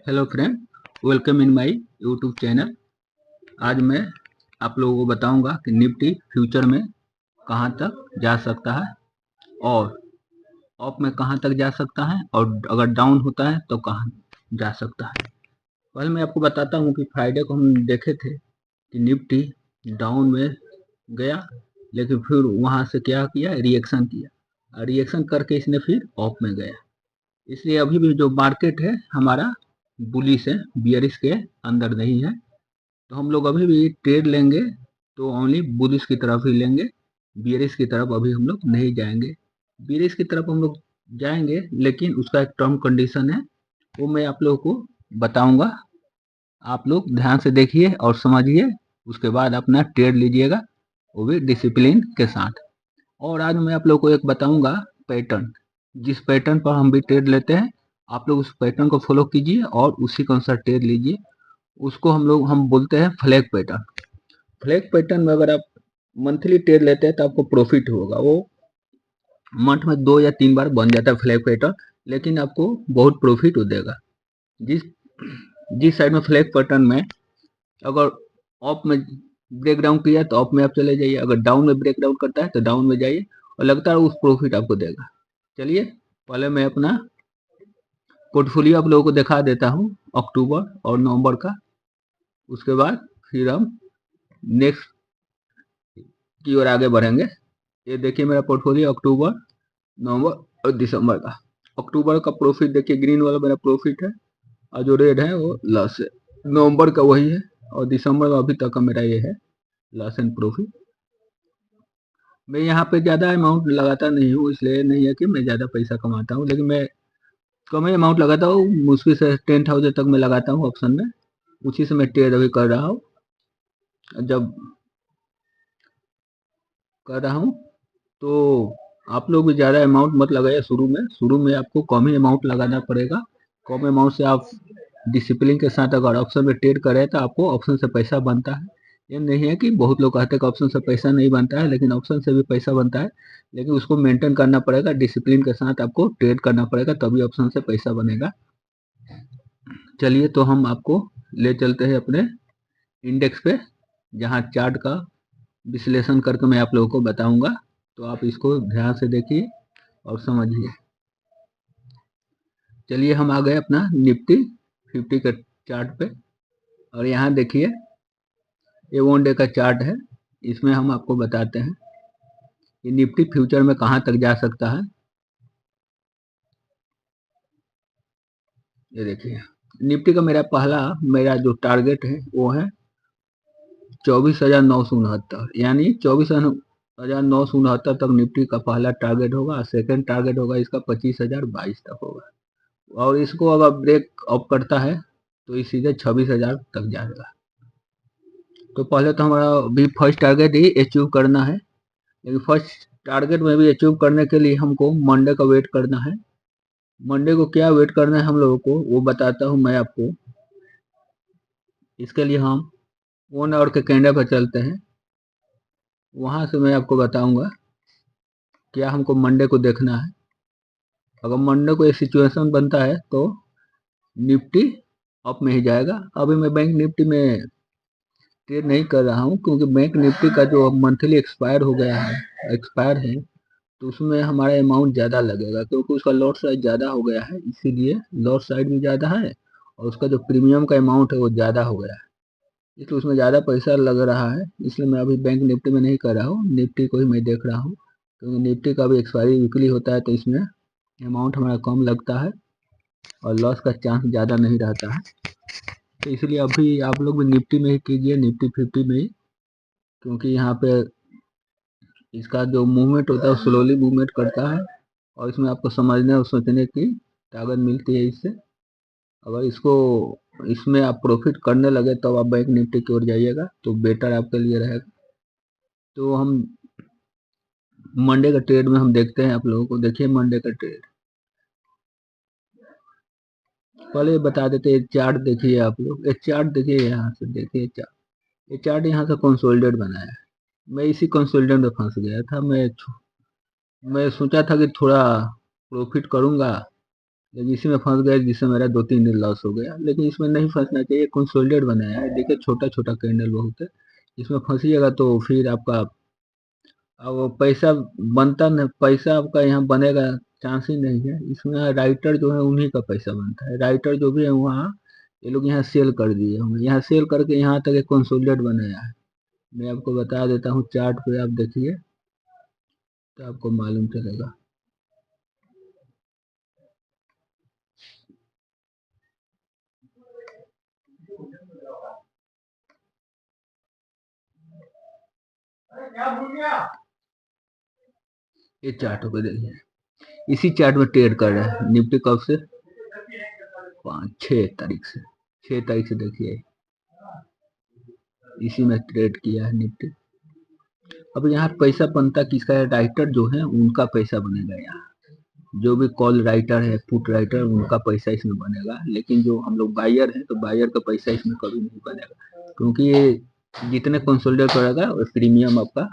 Hello friend, welcome in my YouTube channel. आज मैं आप लोगों को बताऊंगा कि निफ्टी फ्यूचर में कहां तक जा सकता है और अप में कहां तक जा सकता है और अगर डाउन होता है तो कहां जा सकता है। पहले मैं आपको बताता हूं कि फ्राइडे को हम देखे थे कि निफ्टी डाउन में गया, लेकिन फिर वहां से क्या किया, रिएक्शन किया। रिएक्शन करके इसने फिर अप में गया। इसलिए अभी भी जो मार्केट है हमारा बुलिश है, बियरिश के अंदर नहीं है। तो हम लोग अभी भी ट्रेड लेंगे तो ओनली बुलिश की तरफ ही लेंगे, बियरिश की तरफ अभी हम लोग नहीं जाएंगे। बियरिश की तरफ हम लोग जाएंगे, लेकिन उसका एक टर्म कंडीशन है, वो मैं आप लोगों को बताऊंगा। आप लोग ध्यान से देखिए और समझिए, उसके बाद अपना ट्रेड लीजिएगा, वो भी डिसिप्लिन के साथ। और आज मैं आप लोग को एक बताऊंगा पैटर्न, जिस पैटर्न पर हम भी ट्रेड लेते हैं। आप लोग उस पैटर्न को फॉलो कीजिए और उसी के अनुसार ट्रेड लीजिए। उसको हम बोलते हैं फ्लैग पैटर्न। फ्लैग पैटर्न में अगर आप मंथली ट्रेड लेते हैं तो आपको प्रॉफिट होगा। वो मंथ में 2 या 3 बार बन जाता है फ्लैग पैटर्न, लेकिन आपको बहुत प्रॉफिट हो देगा। जिस जिस साइड में फ्लैग पैटर्न में अगर अप में ब्रेक डाउन किया तो अप में आप चले जाइए, अगर डाउन में ब्रेक डाउन करता है तो डाउन में जाइए, और लगता है उस प्रॉफिट आपको देगा। चलिए, पहले मैं अपना पोर्टफोलियो आप लोगों को दिखा देता हूँ, अक्टूबर और नवंबर का। उसके बाद फिर हम नेक्स्ट की ओर आगे बढ़ेंगे। ये देखिए मेरा पोर्टफोलियो अक्टूबर, नवंबर और दिसंबर का। अक्टूबर का प्रॉफिट देखिए, ग्रीन वाला मेरा प्रॉफिट है, और जो रेड है वो लॉस है। नवंबर का वही है, और दिसंबर का अभी तक का मेरा ये है लॉस एंड प्रॉफिट। मैं यहाँ पे ज़्यादा अमाउंट लगाता नहीं हूँ, इसलिए नहीं है कि मैं ज़्यादा पैसा कमाता हूँ, लेकिन मैं कम ही अमाउंट लगाता हूँ। मुश्किल से 10,000 तक मैं लगाता हूँ ऑप्शन में, उसी से मैं ट्रेड अभी कर रहा हूँ। जब कर रहा हूँ तो आप लोग भी ज़्यादा अमाउंट मत लगाइए शुरू में आपको कम ही अमाउंट लगाना पड़ेगा। कम अमाउंट से आप डिसिप्लिन के साथ अगर ऑप्शन में ट्रेड करें तो आपको ऑप्शन से पैसा बनता है। ये नहीं है कि बहुत लोग कहते हैं कि ऑप्शन से पैसा नहीं बनता है, लेकिन ऑप्शन से भी पैसा बनता है, लेकिन उसको मेंटेन करना पड़ेगा, डिसिप्लिन के साथ आपको ट्रेड करना पड़ेगा, तभी ऑप्शन से पैसा बनेगा। चलिए, तो हम आपको ले चलते हैं अपने इंडेक्स पे, जहाँ चार्ट का विश्लेषण करके मैं आप लोगों को बताऊंगा। तो आप इसको ध्यान से देखिए और समझिए। चलिए, हम आ गए अपना निफ्टी 50 के चार्ट पे, और यहाँ देखिए ये 1 डे का चार्ट है। इसमें हम आपको बताते हैं कि निफ्टी फ्यूचर में कहाँ तक जा सकता है। ये देखिए, निफ्टी का मेरा जो टारगेट है वो है 24,969, यानी 24,969 तक निफ्टी का पहला टारगेट होगा। सेकंड टारगेट होगा इसका 25,022 तक होगा, और इसको अगर ब्रेक अप करता है तो ये सीधे 26,000 तक जाएगा। तो पहले तो हमारा भी फर्स्ट टारगेट ही अचीव करना है, लेकिन फर्स्ट टारगेट में भी अचीव करने के लिए हमको मंडे का वेट करना है। मंडे को क्या वेट करना है हम लोगों को, वो बताता हूँ मैं आपको। इसके लिए हम 1 आवर के कैंडल पर चलते हैं, वहां से मैं आपको बताऊंगा क्या हमको मंडे को देखना है। अगर मंडे को ये सिचुएशन बनता है तो निफ्टी अप में ही जाएगा। अभी मैं बैंक निफ्टी में ट्रेड नहीं कर रहा हूँ, क्योंकि बैंक निफ्टी का जो मंथली एक्सपायर है, तो उसमें हमारा अमाउंट ज़्यादा लगेगा, क्योंकि उसका लॉट साइज ज़्यादा हो गया है, इसीलिए लॉट साइज भी ज़्यादा है, और उसका जो प्रीमियम का अमाउंट है वो ज़्यादा हो गया है, इसलिए उसमें ज़्यादा पैसा लग रहा है। इसलिए मैं अभी बैंक निफ्टी में नहीं कर रहा हूँ, निफ्टी को ही मैं देख रहा हूँ, क्योंकि निफ्टी का भी एक्सपायरी वीकली होता है, तो इसमें अमाउंट हमारा कम लगता है और लॉस का चांस ज़्यादा नहीं रहता है। तो इसलिए अभी आप लोग भी निफ्टी में ही कीजिए, निफ्टी 50 में ही, क्योंकि यहाँ पे इसका जो मूवमेंट होता है वो स्लोली मूवमेंट करता है, और इसमें आपको समझने और सोचने की ताकत मिलती है इससे। अगर इसमें आप प्रॉफिट करने लगे तो आप बैंक निफ्टी की ओर जाइएगा, तो बेटर आपके लिए रहेगा। तो हम मंडे का ट्रेड में हम देखते हैं आप लोगों को। देखिए मंडे का ट्रेड पहले बता देते हैं। चार्ट देखिए आप लोग, एक चार्ट देखिए, यहाँ से देखिए चार्ट। ये चार्ट यहाँ से कंसोलिडेट बनाया है। मैं इसी कंसोलिडेट में फंस गया था। मैं सोचा था कि थोड़ा प्रॉफिट करूंगा, लेकिन इसी में फंस गया जिससे मेरा 2-3 दिन लॉस हो गया। लेकिन इसमें नहीं फंसना चाहिए, कंसोलिडेट बनाया है, देखिए छोटा छोटा कैंडल बहुत है, इसमें फंसिएगा तो फिर आपका अब पैसा बनता नहीं, पैसा आपका यहाँ बनेगा चांस ही नहीं है। इसमें राइटर जो है उन्हीं का पैसा बनता है, राइटर जो भी है वहाँ ये लोग यहाँ सेल कर दिए होंगे, यहाँ सेल करके यहाँ तक एक कंसोलिडेट बनाया है। मैं आपको बता देता हूँ, चार्ट पे आप देखिए तो आपको मालूम चलेगा। ये चार्ट पे देखिए, इसी चार्ट में ट्रेड कर रहा है निफ्टी कब से, 6 तारीख से, 6 तारीख से देखिए इसी में ट्रेड किया है निफ्टी। अब यहाँ पैसा बनता किसका है, राइटर जो है उनका पैसा बनेगा यहाँ, जो भी कॉल राइटर है, पुट राइटर, उनका पैसा इसमें बनेगा। लेकिन जो हम लोग बायर हैं तो बायर का पैसा इसमें कभी नहीं बनेगा, क्योंकि ये जितने कंसोलिडेट करेगा प्रीमियम आपका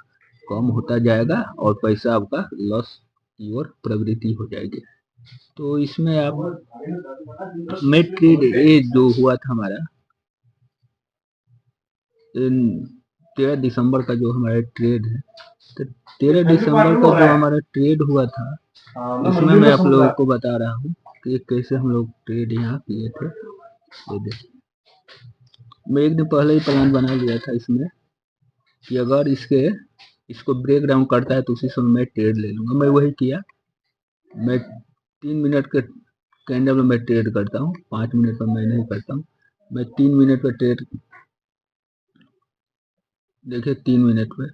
कम होता जाएगा और पैसा आपका लॉस की ओर प्रवृत्ति हो जाएगी। तो इसमें आप में ट्रेड ये जो हुआ था हमारा 13 दिसंबर का जो हमारा ट्रेड है, तो 13 दिसंबर का जो हमारा ट्रेड हुआ था उसमें मैं आप लोगों को बता रहा हूँ कि कैसे हम लोग ट्रेड यहाँ किए थे। ये देखिए, मैं एक दिन पहले ही प्लान बना लिया था इसमें कि अगर इसको ब्रेक डाउन करता है तो उसी समय मैं ट्रेड ले लूंगा। मैं वही किया, मैं 3 मिनट के कैंडल में मैं ट्रेड करता हूँ, 5 मिनट पर मैं नहीं करता हूँ। मैं 3 मिनट पर ट्रेड, देखिए 3 मिनट में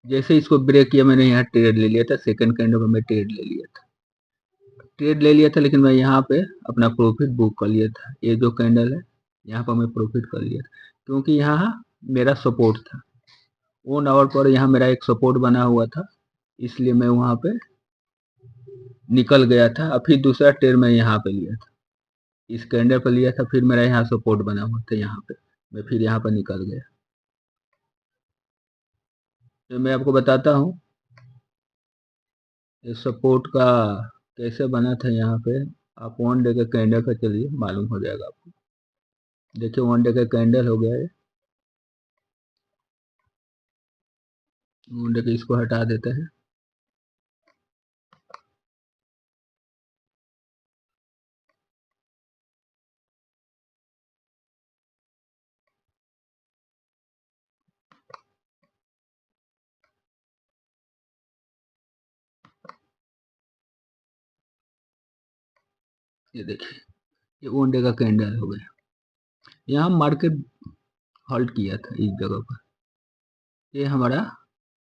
जैसे इसको ब्रेक किया मैंने यहाँ ट्रेड ले लिया था, सेकंड कैंडल में मैं ट्रेड ले लिया था, लेकिन मैं यहाँ पे अपना प्रॉफिट बुक कर लिया था। ये जो कैंडल है यहाँ पर मैं प्रॉफिट कर लिया था, क्योंकि यहाँ मेरा सपोर्ट था, 1 आवर पर यहाँ मेरा एक सपोर्ट बना हुआ था, इसलिए मैं वहाँ पे निकल गया था। और फिर दूसरा ट्रेड मैं यहाँ पे लिया था, इस कैंडल पर लिया था, फिर मेरा यहाँ सपोर्ट बना हुआ था, यहाँ पे मैं फिर यहाँ पर निकल गया। तो मैं आपको बताता हूँ इस सपोर्ट का कैसे बना था। यहाँ पे आप 1 डे के कैंडल पे चलिए, मालूम हो जाएगा आपको। देखिए 1 डे का कैंडल हो गया है, 1 डे के इसको हटा देते हैं। ये देखिए, ये 1 डे का कैंडल हो गया, यहाँ मार्केट हॉल्ट किया था इस जगह पर, ये हमारा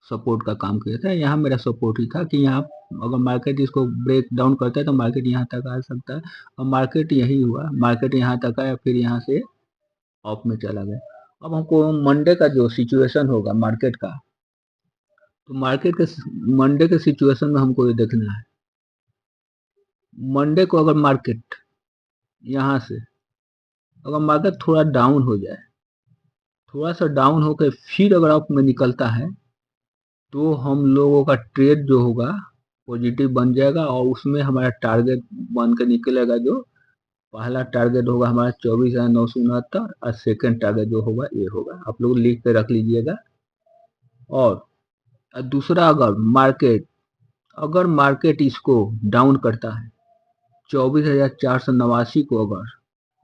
सपोर्ट का काम किया था। यहाँ मेरा सपोर्ट ही था कि यहाँ अगर मार्केट इसको ब्रेक डाउन करता है तो मार्केट यहाँ तक आ सकता है, और मार्केट यही हुआ, मार्केट यहाँ तक आया, फिर यहाँ से ऑफ में चला गया। अब हमको मंडे का जो सिचुएशन होगा मार्केट का, तो मार्केट के मंडे के सिचुएशन में हमको ये देखना है, मंडे को अगर मार्केट यहाँ से अगर मार्केट थोड़ा डाउन हो जाए, थोड़ा सा डाउन होकर फिर अगर अप में निकलता है, तो हम लोगों का ट्रेड जो होगा पॉजिटिव बन जाएगा, और उसमें हमारा टारगेट बन के निकलेगा। जो पहला टारगेट होगा हमारा 24,969 और सेकंड टारगेट जो होगा ये होगा, आप लोग लिख के रख लीजिएगा। और दूसरा, अगर मार्केट इसको डाउन करता है, 24,489 को अगर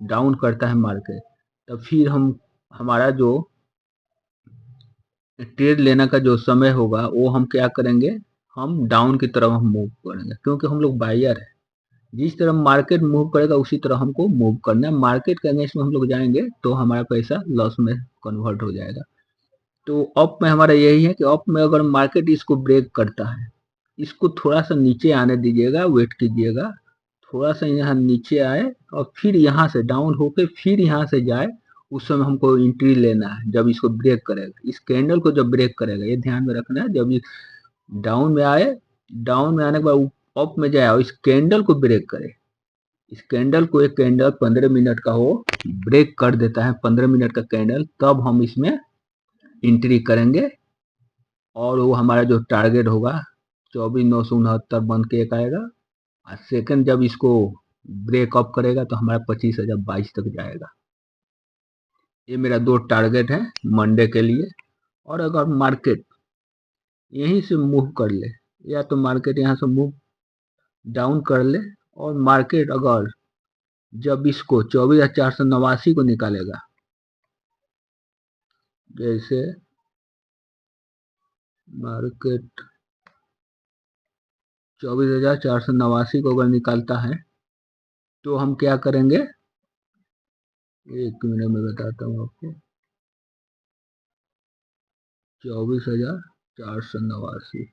डाउन करता है मार्केट, तो फिर हमारा जो ट्रेड लेने का जो समय होगा वो हम क्या करेंगे, हम डाउन की तरफ हम मूव करेंगे, क्योंकि हम लोग बायर है। जिस तरह मार्केट मूव करेगा उसी तरह हमको मूव करना है। मार्केट के अगेंस्ट में हम लोग जाएंगे तो हमारा पैसा लॉस में कन्वर्ट हो जाएगा। तो अप में हमारा यही है कि अप में अगर मार्केट इसको ब्रेक करता है, इसको थोड़ा सा नीचे आने दीजिएगा, वेट कीजिएगा, थोड़ा सा यहाँ नीचे आए और फिर यहाँ से डाउन होके फिर यहाँ से जाए, उस समय हमको एंट्री लेना है जब इसको ब्रेक करेगा। इस कैंडल को जब ब्रेक करेगा ये ध्यान में रखना है, जब ये डाउन में आए, डाउन में आने के बाद अप में जाए और इस कैंडल को ब्रेक करे, इस कैंडल को, एक कैंडल 15 मिनट का हो ब्रेक कर देता है, 15 मिनट का कैंडल, तब हम इसमें एंट्री करेंगे। और वो हमारा जो टारगेट होगा 24,969 बन के एक आएगा, और सेकंड जब इसको ब्रेकअप करेगा तो हमारा 25,022 तक जाएगा। ये मेरा 2 टारगेट है मंडे के लिए। और अगर मार्केट यहीं से मूव कर ले, या तो मार्केट यहाँ से मूव डाउन कर ले, और मार्केट अगर जब इसको 24,489 को निकालेगा, जैसे मार्केट 24,489 को अगर निकालता है तो हम क्या करेंगे, एक मिनट में बताता हूँ आपको। 24,489,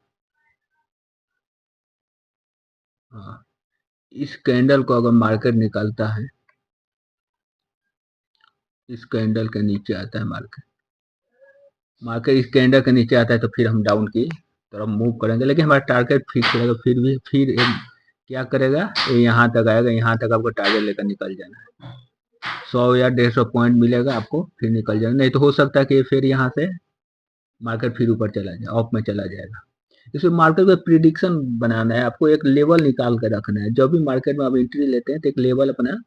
हाँ, इस कैंडल को अगर मार्केट निकालता है, इस कैंडल के नीचे आता है मार्केट, इस कैंडल के नीचे आता है तो फिर हम डाउन की तरफ मूव करेंगे, लेकिन हमारा टारगेट फिक्स रहेगा। फिर क्या करेगा, ये यहाँ तक आएगा, यहाँ तक आपको टारगेट लेकर निकल जाना है। 100 या 150 पॉइंट मिलेगा आपको, फिर निकल जाना। नहीं तो हो सकता है कि फिर यहाँ से मार्केट फिर ऊपर चला जाए, ऑफ में चला जाएगा। इसमें मार्केट का प्रिडिक्शन बनाना है, आपको एक लेवल निकाल कर रखना है। जब भी मार्केट में आप एंट्री लेते हैं तो एक लेवल अपना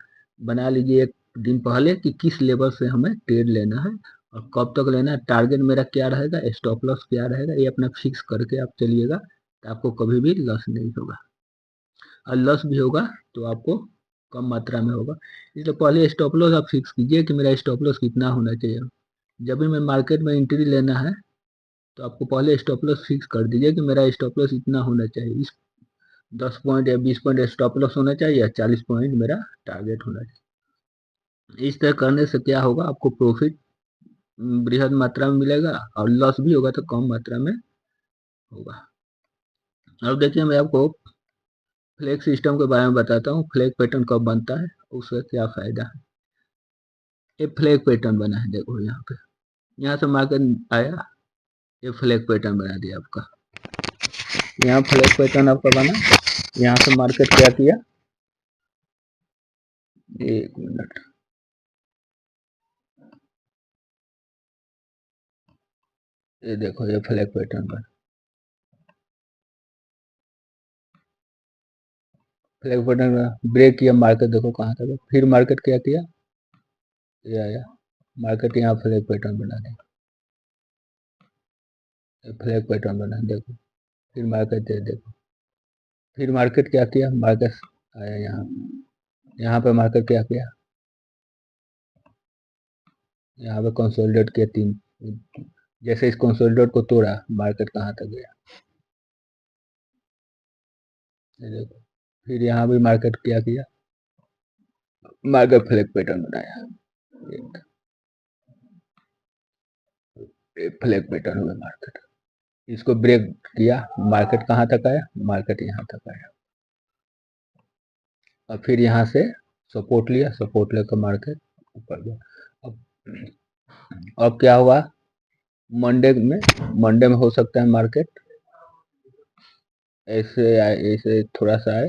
बना लीजिए एक दिन पहले कि किस लेवल से हमें ट्रेड लेना है और कब तक लेना है, टारगेट मेरा क्या रहेगा, स्टॉप लॉस क्या रहेगा, ये अपना फिक्स करके आप चलिएगा तो आपको कभी भी लॉस नहीं होगा। और लॉस भी होगा तो आपको कम मात्रा में होगा। इसलिए पहले स्टॉप लॉस आप फिक्स कीजिए कि मेरा स्टॉप लॉस कितना होना चाहिए। जब भी मैं मार्केट में एंट्री लेना है तो आपको पहले स्टॉप लॉस फिक्स कर दीजिए कि मेरा स्टॉप लॉस इतना होना चाहिए। इस 10 पॉइंट या 20 पॉइंट स्टॉप लॉस होना चाहिए या 40 पॉइंट मेरा टारगेट होना चाहिए। इस तरह करने से क्या होगा, आपको प्रॉफिट बृहद मात्रा में मिलेगा और लॉस भी होगा तो कम मात्रा में होगा। अब देखिए मैं आपको फ्लैग सिस्टम के बारे में बताता हूँ। फ्लैग पैटर्न कब बनता है, उसका क्या फायदा है। ये फ्लैग पैटर्न बना है, देखो यहाँ पे, यहाँ से मार्केट आया, ये फ्लैग पैटर्न बना दिया आपका। यहाँ फ्लैग पैटर्न आपका बना, यहाँ से मार्केट क्या किया, एक मिनट, ये देखो ये फ्लैग पैटर्न बना। फ्लैग पैटर्न ब्रेक किया, मार्केट देखो कहाँ तक है। फिर मार्केट क्या किया, ये आया, मार्केट यहाँ फ्लैग पैटर्न बना दिया, फ्लैग पैटर्न बना देखो। फिर मार्केट दे देखो, फिर मार्केट क्या किया, मार्केट आया यहाँ, यहाँ पे मार्केट क्या किया, यहाँ पे कंसोलिडेट किया तीन, जैसे इस कंसोलिडेट को तोड़ा मार्केट कहाँ तक गया, ये देखो। फिर यहाँ भी मार्केट क्या किया, मार्केट फ्लैग पैटर्न बनाया, फ्लैग पैटर्न हुआ मार्केट, इसको ब्रेक किया, मार्केट कहाँ तक आया, मार्केट यहाँ तक आया। और फिर यहाँ से सपोर्ट लिया, सपोर्ट लेकर मार्केट ऊपर गया। अब क्या हुआ, मंडे में हो सकता है मार्केट ऐसे आए, ऐसे थोड़ा सा आए,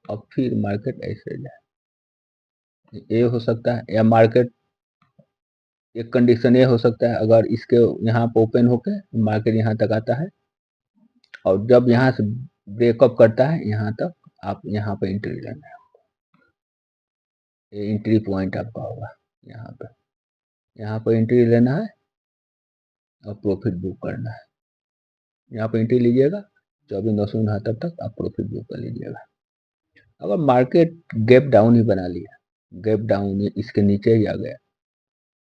अब फिर मार्केट ऐसे जाए, ये हो सकता है। या मार्केट, एक कंडीशन ये हो सकता है, अगर इसके यहाँ पे ओपन होके मार्केट यहाँ तक आता है और जब यहाँ से ब्रेकअप करता है यहाँ तक, आप यहाँ पे एंट्री लेना है। ये एंट्री पॉइंट आपका होगा, यहाँ पे एंट्री लेना है और प्रॉफिट बुक करना है। यहाँ पे एंट्री लीजिएगा, 24,969 तक आप प्रॉफिट बुक कर लीजिएगा। अगर मार्केट गैप डाउन ही बना लिया, गैप डाउन इसके नीचे ही आ गया,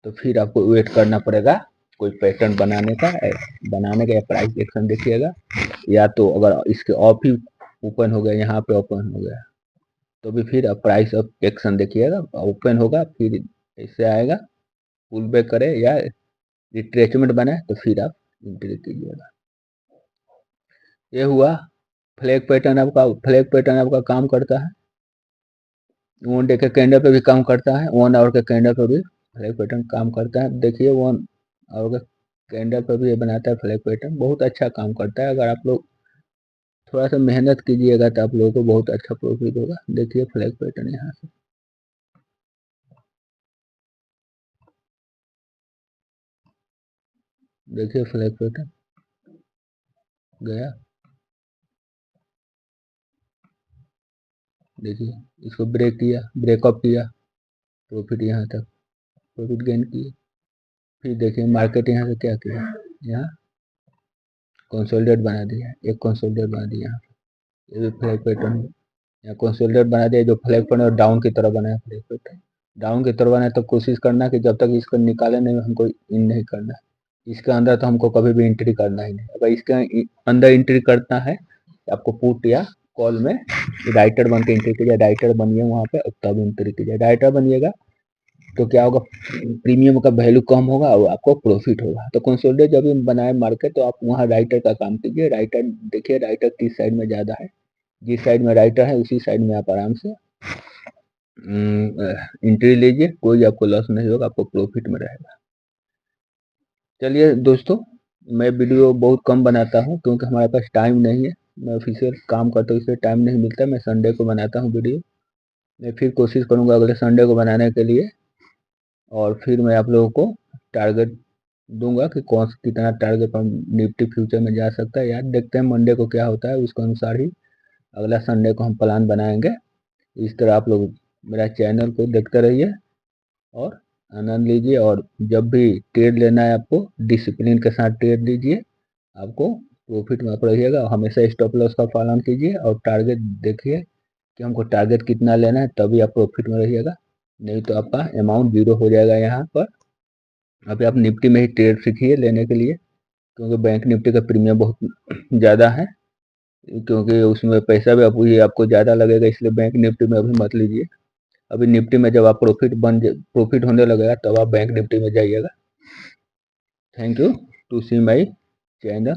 तो फिर आपको वेट करना पड़ेगा कोई पैटर्न बनाने का या प्राइस एक्शन देखिएगा। या तो अगर इसके ऑफ ही ओपन हो गया, यहाँ पे ओपन हो गया, तो भी फिर आप प्राइस ऑफ एक्शन देखिएगा। ओपन होगा फिर ऐसे आएगा, पुल बैक करे या रिट्रेसमेंट बनाए तो फिर आप एंट्री कीजिएगा। ये हुआ फ्लैग पैटर्न आपका काम करता है, 1 डे के कैंडल पे भी काम करता है, 1 आवर के कैंडल पे भी फ्लैग पैटर्न काम करता है। देखिए 1 आवर के कैंडल पे भी ये बनाता है फ्लैग पैटर्न, बहुत अच्छा काम करता है। अगर आप लोग थोड़ा सा मेहनत कीजिएगा तो आप लोगों को बहुत अच्छा प्रॉफिट होगा। देखिए फ्लैग पैटर्न यहाँ से, देखिए फ्लैग पैटर्न गया, देखिए इसको ब्रेक किया, ब्रेकअप किया, प्रॉफिट यहाँ तक प्रॉफिट गेन किए। फिर देखिए मार्केट यहाँ से क्या किया, यहाँ कंसोलिडेट बना दिया, एक कंसोलिडेट बना दिया, ये भी फ्लैग पैटर्न यहाँ कंसोलिडेट बना दिया, जो फ्लैग पैटर्न डाउन की तरफ बनाया, फ्लैग पैटर्न डाउन की तरफ बनाया। तो कोशिश करना कि जब तक इसको निकाले नहीं हमको इन नहीं करना, इसके अंदर तो हमको कभी भी एंट्री करना ही नहीं। अगर इसके अंदर एंट्री करना है आपको पुट या कॉल में राइटर बन के एंट्री कीजिए, राइटर बनिए वहाँ पे, तब एंट्री कीजिए। राइटर बनिएगा तो क्या होगा, प्रीमियम का वैल्यू कम होगा और आपको प्रॉफिट होगा। तो कंसोलिडेट जब भी बनाए मार्केट तो आप वहाँ राइटर का काम कीजिए। राइटर देखिए राइटर किस साइड में ज़्यादा है, जिस साइड में राइटर है उसी साइड में आप आराम से एंट्री लीजिए, कोई आपको लॉस नहीं होगा, आपको प्रॉफिट में रहेगा। चलिए दोस्तों, मैं वीडियो बहुत कम बनाता हूँ क्योंकि हमारे पास टाइम नहीं है, मैं ऑफिशियल काम करता हूँ इसलिए टाइम नहीं मिलता। मैं संडे को बनाता हूँ वीडियो, मैं फिर कोशिश करूँगा अगले संडे को बनाने के लिए, और फिर मैं आप लोगों को टारगेट दूंगा कि कौन कितना टारगेट पर निफ्टी फ्यूचर में जा सकता है। यार देखते हैं मंडे को क्या होता है, उसके अनुसार ही अगला संडे को हम प्लान बनाएंगे। इस तरह आप लोग मेरा चैनल को देखते रहिए और आनंद लीजिए, और जब भी ट्रेड लेना है आपको डिसिप्लिन के साथ ट्रेड लीजिए, आपको प्रॉफिट में आप रहिएगा। हमेशा स्टॉप लॉस का पालन कीजिए और टारगेट देखिए कि हमको टारगेट कितना लेना है, तभी आप प्रॉफिट में रहिएगा, नहीं तो आपका अमाउंट जीरो हो जाएगा यहाँ पर। अभी आप निफ्टी में ही ट्रेड सीखिए लेने के लिए, क्योंकि बैंक निफ्टी का प्रीमियम बहुत ज़्यादा है, क्योंकि उसमें पैसा भी आपको ज़्यादा लगेगा, इसलिए बैंक निफ्टी में अभी मत लीजिए। अभी निफ्टी में जब आप प्रॉफिट होने लगेगा तब आप बैंक निफ्टी में जाइएगा। Thank you to see my channel.